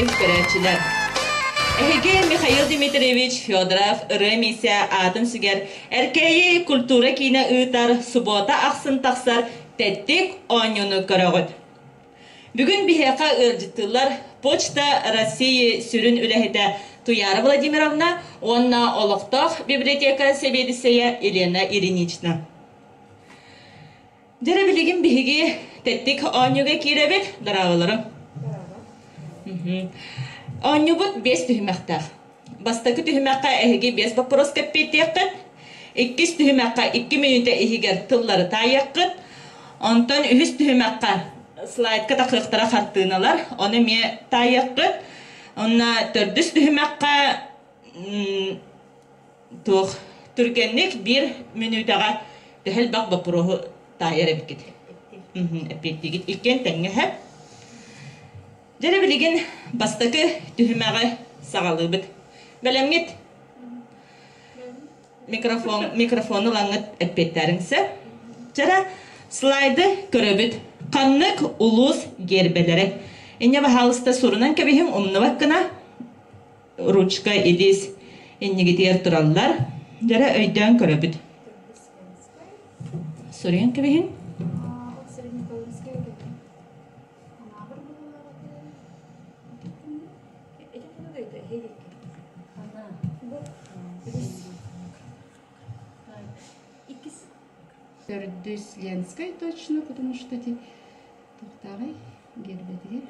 көрәчілер. Эһиге Михаил Дмитриевич Федоров ыры-миссия атын сүгер эркейи культура кийне ыытар субота ақсын тақсар тәттік оңюну көрөгөт. Бүгін бихеқа ыржыттылар Почта России сүрін үләхеті Туяра Владимировна, онна олықтақ библиотека себедісея Елена Иринична. Жәрі білігін бихеге тәттік оңюға киребет дарағыларым. Оңюбут 5 түхімәқтақ. Бастакы түхімәққа әхіге 5 вопрос көппеттеққыт. 2 түхімәққа 2 минута әхігер тыллары тайяққыт. Онтан 3 түхімәққа слайдқа тақықтара қартыналар. Оны ме тайяққыт. Онна 4 түхімәққа түргенлік 1 минутаға түхіл бақ вопросы тайыр әбікет. Әпеттегет. Икен тәңі әп. Жәрі білеген бастакы түхімәға сағалы біт. Бәлемгет микрофоны лаңыт әппеттеріңсі. Жәрі слайды көрі біт. Қаннық ұлыз гербелері. Әне бағалысты сұрынан кәбейін ұмны баққына ручка едес әнегетер тұралылар. Жәрі өйден көрі біт. Сұрын кәбейін. Ленская точно, потому что эти тухтагай гербедер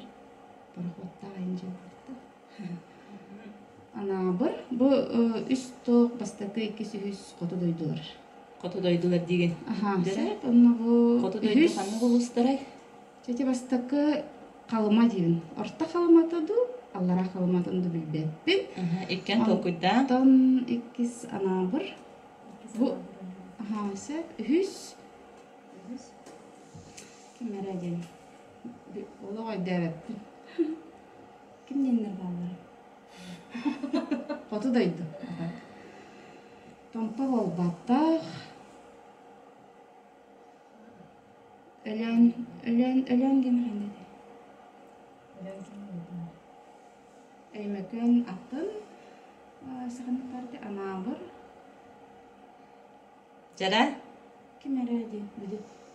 пароходтага инже барды. Ана бар бу үстөк бастакы 200 кото дойдулар. Кото дойдулар деген. Жара, аны бу кото дойду ханны болустарай. Жете бастакы калыма дейбин. Орта калыматыды, аллара калыматынды билбеппин. Иккен толкуйда. Тон 2 ана бар. Бу сәп 100 Kim meracen? Olay derep. Kim yenir bağları? Kotu daydı. Tompa ol battaq. Ölen demir hende. Eymeken attın. Sağınık vardı anabır. Jara? Kim meracen?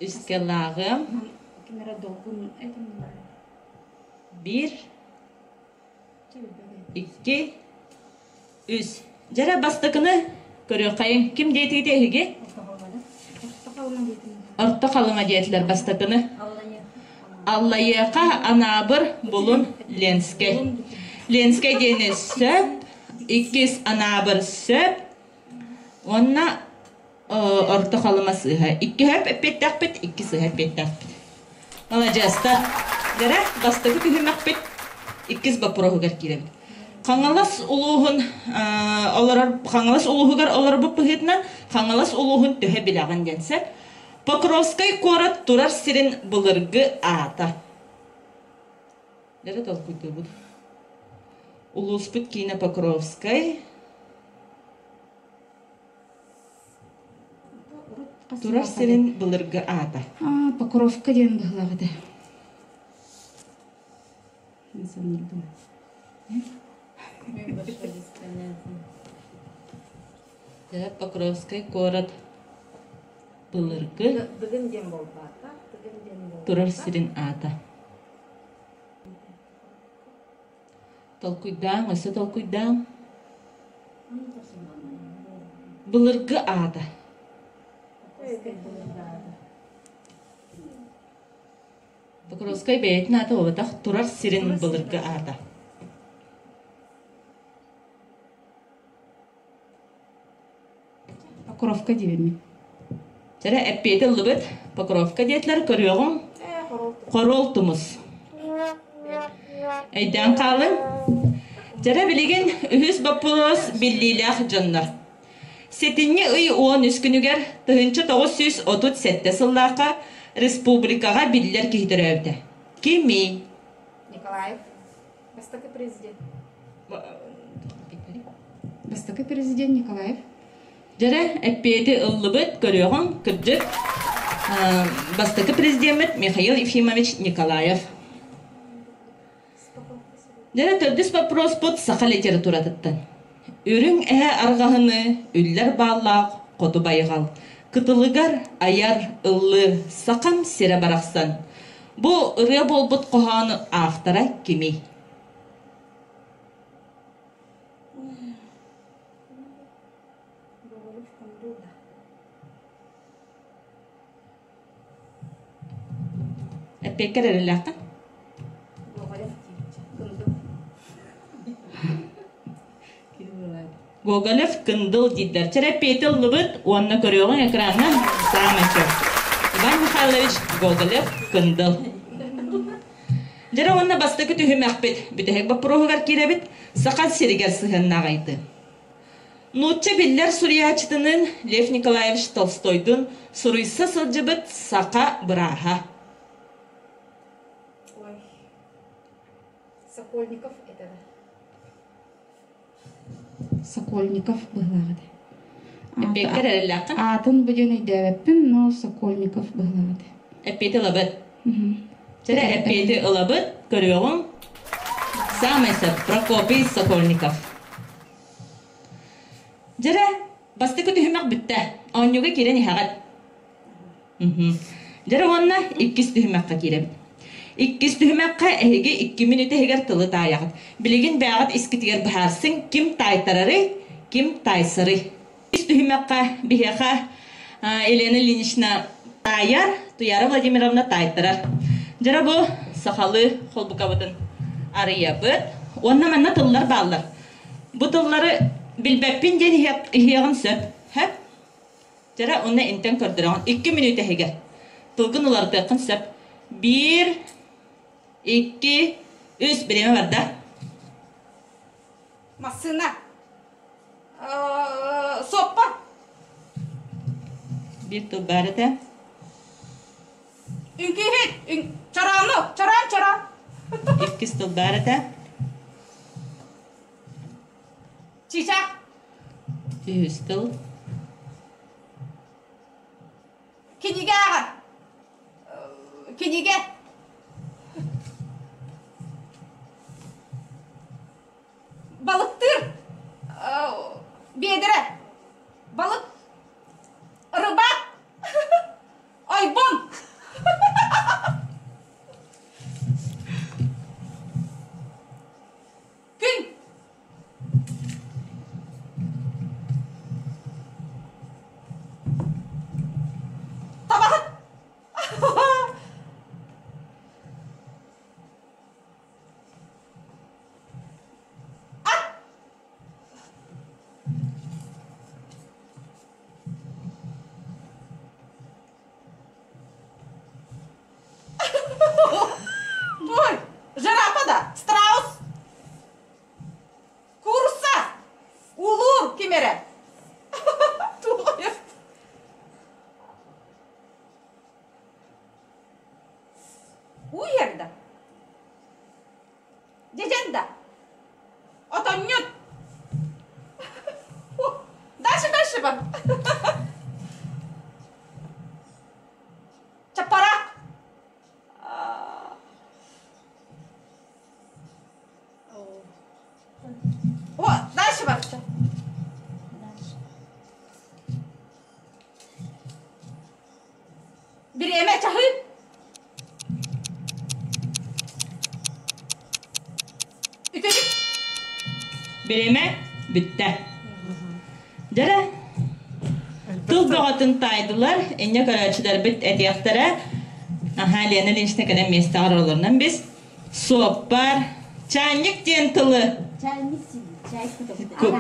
Üstke lağım. Kimera dolgun etim var. 1 2 3. Jara bastakını görüyor kayın. Kim deydi deyige? Orta kalıma deydiler bastakını. Allayaqa anabır bulun lenske. Lenske diyene söp. 2 anabır söp. Onna orta kalıma sığha. 2 hep pettak 2 sığha pettak. Alacağızda. Jara bastakı tühümek pet 2 baprohugar kirem. Kangalas uluğun kangalas uluğugar olar bu pıhitna kangalas uluğun tühe bilağın dense. Pokrovskay korat turar sirin bulurgu ata. Jara tolkuydu bu. Ulus pıt kine Pokrovskay. Turar sirin bulurgu ata. Покровка ден бахлагыда. İnsan bildim. Jara Pokrovskay korat bulurgu. Bugün den boldu ata. Bugün den boldu. Turar sirin ata. Tolkuydan, asa tolkuydan. Bulurgu ata. Покровскай бейтін аты олатақ тұрар сирен бұлырғы ата. Покровка деймін. Жара әппеті ұлыбыт Покровка дейтлер көріоғым қорол тұмыз. Әйден қалын. Жара білеген үхіз бапылыз білдейләқ жаннар. Сетінне ұй 10 күнігер 1937 сыллаққа республикаға биллер кейтер өбді. Кеми? Николаев. Бастакы президент. Бастакы президент Николаев. Жара әппеті ұлыбыт көріоғын күрдік бастакы президент Михаил Ефимович Николаев. Жара төрдүс вопрос под саха литературатыттан. Үрүң аргаһыны, үлләр бааллаах, коту байгал. Кытылыгар аяр ыллы сакам сире барахсан. Бу ырыя болбут коханы ахтара кими? Гоголев кындыл да. Эпекер эреләккан. Гоголев кындыл. Гоголев кындыл диддер. Терапетел лыбыт, онна көрüyorsun экраннан самачы. Иван Михайлович Гоголев кындыл. Жара онна бастакы түһүмәкпет. Бүтәһәк бапырогар киребит. Сакат сиригер сыһыннагайды. Нутча биллер Сурьячтынын Лев Николаевич Толстойдун суруйса сылжыбыт сака быраха. Ой. Сокольников это да. Сокольников быһлагыды. Эпекер эреләккан. Атын бүген өйдәбеппин, но Сокольников быһлагыды. Эпете лыбыт. Жара эпете ылабыт көрüyorsun. Самайса Прокопий Сокольников. Жара бастыкы түһүмәк бүтте. Онюга кирен ихагат. Жара онна 2 түһүмәккә киребит. 2 түһүмәккә эһиге 2 минут эһигер тылы таягат. Билеген бәгат искитигер бахарсың, ким тайтарары, ким тайсыры. 2 түһүмәккә биһәхә Елена Ильинична таяр, Туяра Владимировна тайтарар. Жара бу сахалы холбукабытын арыябыт. Онна манна тыллар баллар. Бу тыллары билбеппин ден ихиягын сөп. Хэп? Жара онна интен көрдіріған. 2 минут әхегер. Тылгын оларды әқын сөп. 1, 2, 3 біреме бар да. Масына. Соппа. 1 тыл бәрі де. Үңкейхет. Чараны. Чаран. 2 тыл бәрі де. Çiçek. 3 tıl. Kinige ağır. Kinige. Balıktır. Bedere. Balık. Rıbak. Aybon. Gün. Tabak. At. Ой, жирафа да, страус. Курса. Улур кемере. Туғайыр. Уйерда. Деженда. Отоньют. Дальше ба. Чапарак. О, дальше ба. Биреме чахы. Ütecik. Bireme bitti. Jara tıl bağatın taydılar. Enne kararçılar bit ediyaktara. Aha, Lena Ильинична kadar mesle aralarından biz soppar, çaynik diyen tılı.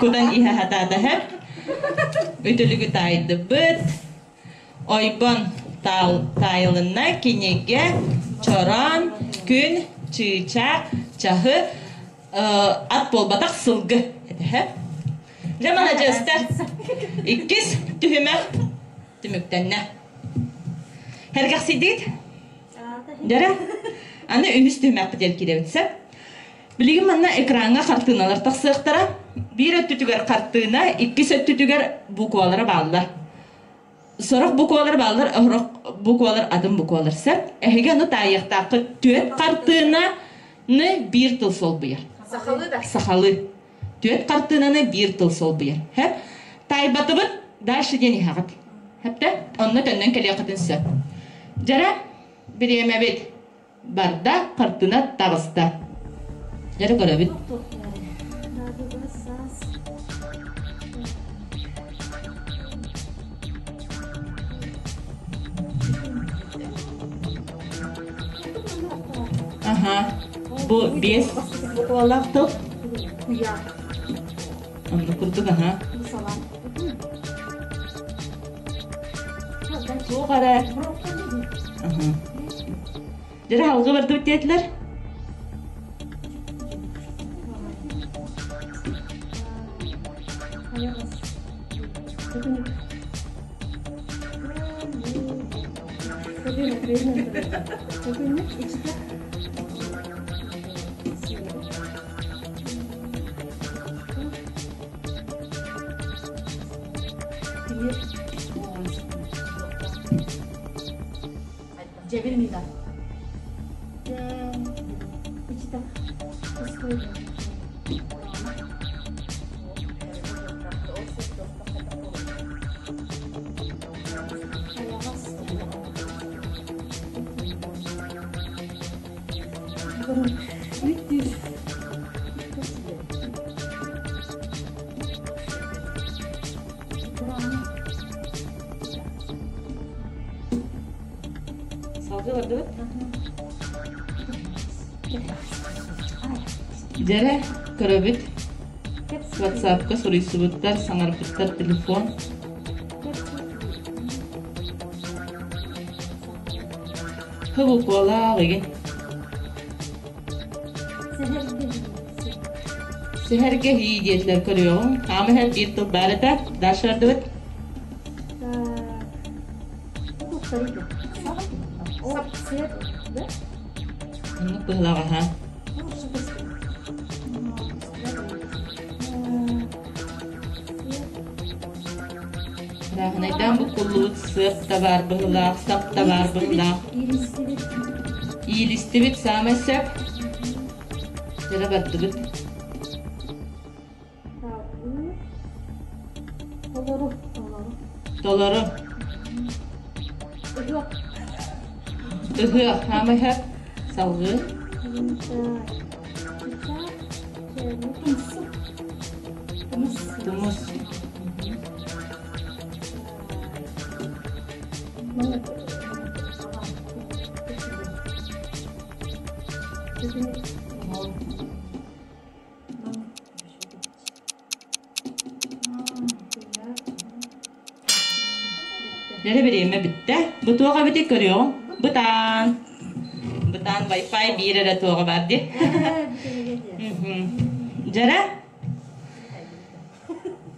Kudan iha hatada hep. Ütülügü taydı bit. Oyban tayılına kinege, çoran, gün, çiçek, çahı, at bol batak sılgı. Hep. Jamana göster. İkiz tühüme tümükten ne? Hergahsi değil. Jara. Ana ühüs tühümek bitel kirevitse. Bilgin manna ekranga kartığınalar taksıqtara. Bir öttütüger kartığına, ikis öttütüger bukvalara bağlılar. Sorak bukvalar bağlılar, bukvalar adım bukvalar sep. Ehege nu tayyaqtaqı tüet kartığına ne bir tıl sol buyar. Сахалы да. Сахалы. Төт картынаны бир тыл сол бир. Хеп тайбатыбыт дальше дени хагат. Хепте онны төннөн келе кытын сөп. Жара биремебит барда картына тагыста. Жара көрөбүт. Aha. Bu 5 bukvalaqtı. Kuya. Onu kurduk aha. Salam. Bu kadar. Aha. Jara halga bardı bittiler. Cebelmida. Salgı vardı. Jara köröbüt. WhatsApp'ka soruysubutlar, sanarpıtlar, telefon. Hıbuk ola gegen. Seherge iyi diyetler körüyorum. Ama hep bir tıl barıda daşardı. Onu kıhlağa ha. Rahnedan bu kulluğu sıp da var bıhlaq, sap da var bıhlaq. İyilisti bit sağma söp. Jara bardı bit. Dolaru. Ihı, hama hep. Salgı. Tumus. Jara birime bitti. Bu tuğa bitti görüyor. Butan. Butan Wi-Fi bir yere tuğa vardı. Jara.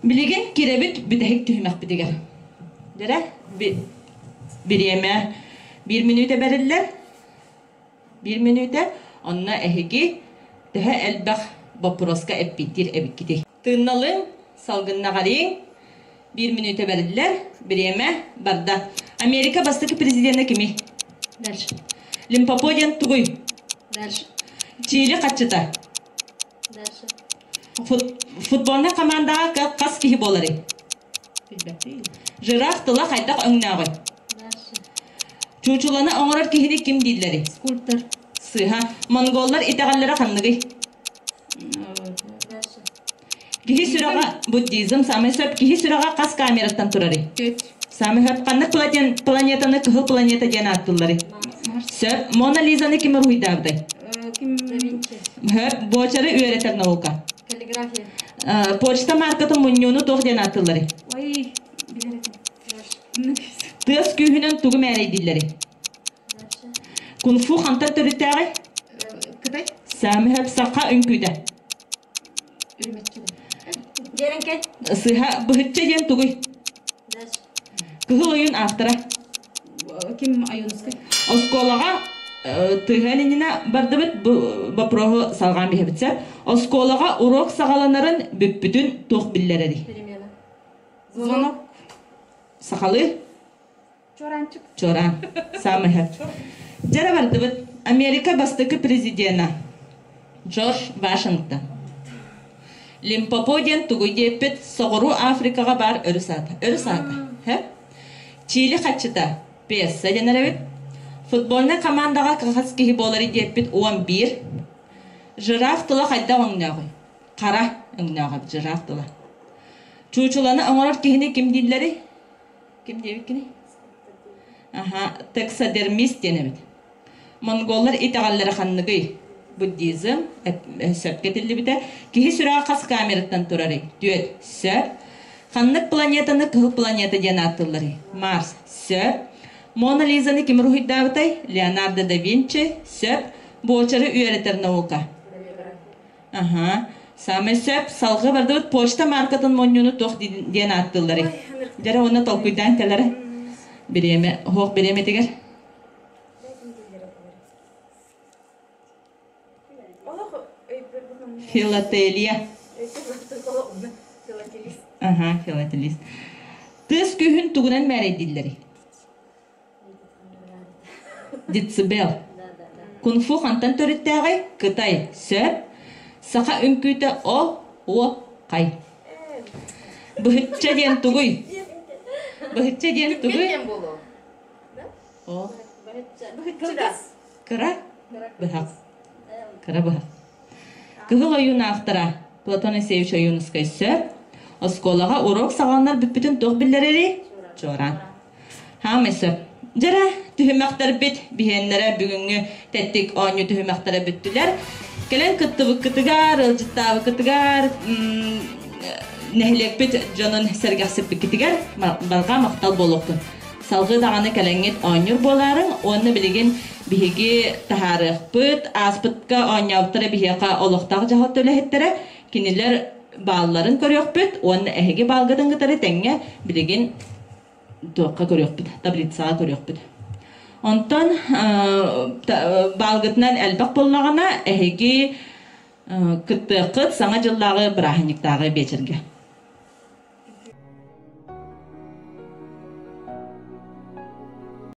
Biligin kirebit bitehik tühmek bitiger. Jara birime 1 minüte verirler. 1 minüte onna ehigi daha elbaq vопроска epitir ebikiti. Tığnalın salgınna garayın. 1 minüte verirler. Birime barda. Amerika bastaki prezidenti kimi? Дальше. Limpopo'dan tuğuy. Дальше. Çiğli kaçıta. Дальше. Futbolna komanda kas kihi bolari. Jiraf tıla kaydak öngnağı. Дальше. Çuçulana oğrar kihini kim dilleri? Скульптор. Sıha. Mongollar itagallara kanlıgı. Дальше. Kihi sürağa Buddhizm sami söp kihi sürağa kas kameratan turari. Köt. Sami hep kanlık planetаны kıhıl planeta diyen attıllari. Söp Mona Lisa'nı kimi ruhidavdı? Kim? Da Vinci. Hep boğaçarı öğretir nauka. Каллиграфия. Poçta markatı munyonu toh diyen attıllari. Ой, билет. Дальше. Tığız kühünün tuğu meri dilleri. Kung fu hantar törütəği. Кытай. Sami hep saqa önküde. Ürümetçili. Gerenken. Sıha bıhıtça diyen tuğu. Kıhıl oyun aftıra. Kim Ayunuskay? Oskolağa tığanınına bardı bit bu prohu salgan bir bitse. Oskolağa urok sağalanların bütün tuğ billeri. Перемена. Звонок. Sakalı. Çorancık. Çoran. Sami hep. Jara bardı bit Amerika bastaki prezidiyana. Джордж Вашингтон. Лимпопо ден тугуй деппит соғыру Африкаға бар өрі саты. Чили қатчыта Песса денеревит. Футболны командаға қағас кейі болары деппит 11. Жираф тұла қайда оңнағый. Қара оңнағый жираф тұла. Чучуланы оңырар кейіне кім дейділері? Кім дейбіт кені? Таксодермист денебит. Монголлар итағалары қанныгый. Буддизм сөп кетілді біті. Кейі сүраға қас камераттан тұрары. Дүет сөп. Қаннық планетаны кыл планета ден аттылары. Марс сөп. Мона Лизаны кем рухиддабытай? Леонардо да Винчи сөп. Боочары үйәретер наука. Самый сөп салғы барды бұд почта маркатын монюны тоқ ден аттылары. Жара оны толкуйдан кәлері. Береме, хоқ береме тегер. Филателия. Филателист. Тыз күйін туғынан мәрей диллери. Дицибел. Кунфу хантан төріттәғай, Кытай сөп. Сақа үнкүйті о, қай. Бұхытча ден тұғый. Бұхытча ден тұғый. О. Кыра? Бұхақ. Кыра бұхақ. Кығыл ойуны ақтыра. Платон Исеевич ойуныскай сөп. Осколаға урок сағанлар бүппітін тоқ білдерері? Жоран. Хамы сөп. Жара түхімақтар біт, бігенлері бүгінгі тәттік ойны түхімақтары бүттілер. Келен кыттыбы кытыгар, ылжыттабы кытыгар, нәхілек біт жонын сәргәсіп бікітігер, балға мақтал болуқын. Салғы дағаны кәләңет ойныр боларын, оны білеген бігі тахарық бұт, аспытқа ойнауқтары бігі олықтағы жағат төләхеттері, кенелер балларын көріқ бұт, оны әхеге балғыдың ғытары тәңе білеген тоққа көріқ бұт, таблицаға көріқ бұт. Онтан балғытынан әлбақ болмағана әхеге күтті қыт саңа жылдағы бірахынықтағы бечерге.